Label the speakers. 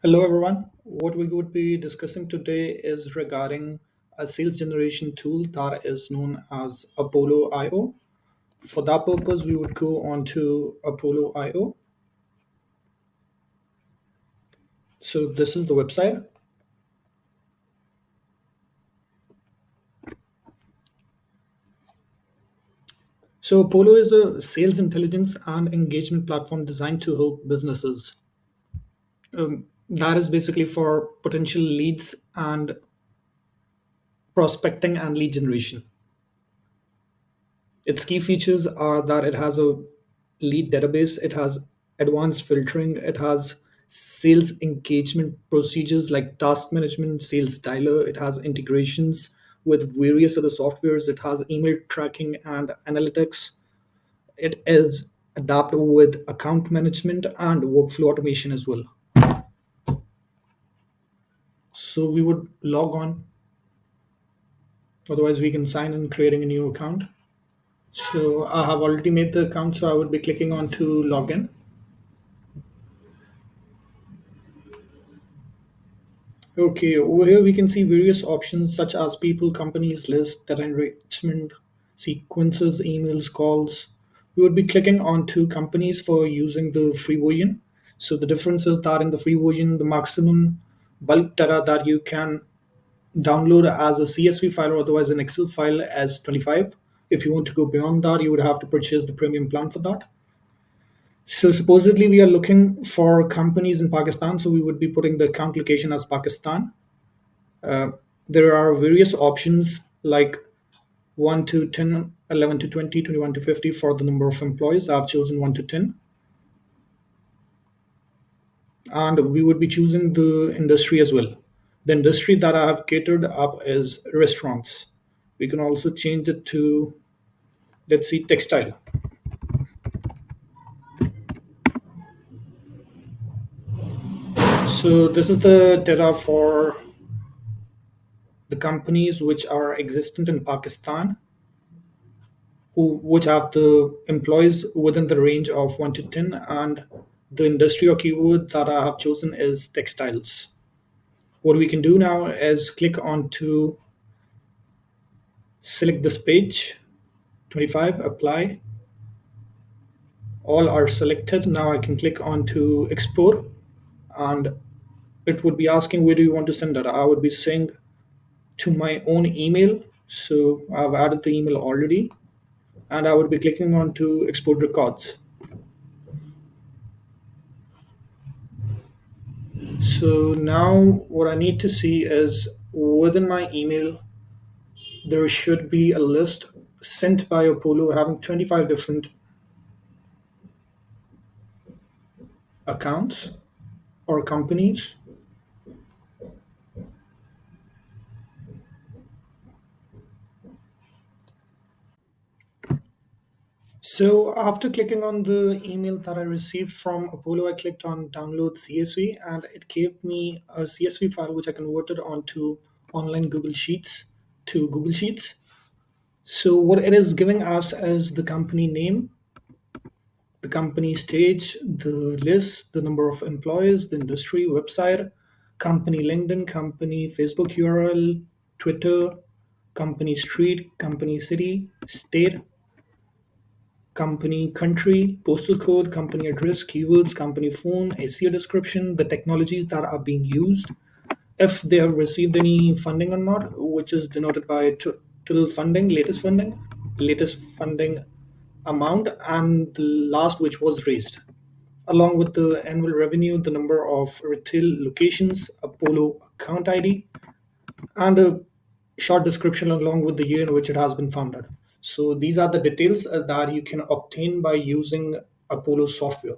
Speaker 1: Hello, everyone. What we would be discussing today is regarding a sales generation tool that is known as Apollo IO. For that purpose, we would go on to Apollo IO. So, this is the website. So, Apollo is a sales intelligence and engagement platform designed to help businesses. That is basically for potential leads and prospecting and lead generation. Its key features are that it has a lead database, it has advanced filtering, it has sales engagement procedures like task management, sales dialer, it has integrations with various other softwares, it has email tracking and analytics, it is adapted with account management and workflow automation as well. So we would log on, otherwise, we can sign in creating a new account. So I have already made the account, so I would be clicking on to login. Okay, over here we can see various options such as people, companies, list, data enrichment, sequences, emails, calls. We would be clicking on two companies for using the free version. So the difference is that in the free version, the maximum bulk data that you can download as a CSV file or otherwise an Excel file as 25. If you want to go beyond that, you would have to purchase the premium plan for that. So supposedly we are looking for companies in Pakistan, so we would be putting the account location as Pakistan. There are various options like 1 to 10, 11 to 20, 21 to 50 for the number of employees. I've chosen 1 to 10. And we would be choosing the industry as well. The industry that I have catered up is restaurants. We can also change it to, let's see, textile. So this is the data for the companies which are existent in Pakistan, which have the employees within the range of 1 to 10, and the industry or keyword that I have chosen is textiles. What we can do now is click on to select this page, 25, apply. All are selected. Now I can click on to export, and it would be asking where do you want to send it. I would be saying to my own email. So I've added the email already, and I would be clicking on to export records. So now what I need to see is within my email, there should be a list sent by Apollo having 25 different accounts or companies. So after clicking on the email that I received from Apollo, I clicked on download CSV and it gave me a CSV file which I converted onto online Google Sheets to Google Sheets. So what it is giving us is the company name, the company stage, the list, the number of employees, the industry, website, company LinkedIn, company Facebook URL, Twitter, company street, company city, state, company country, postal code, company address, keywords, company phone, SEO description, the technologies that are being used, if they have received any funding or not, which is denoted by total funding, latest funding amount, and the last which was raised, along with the annual revenue, the number of retail locations, Apollo account ID, and a short description along with the year in which it has been founded. So these are the details that you can obtain by using Apollo software.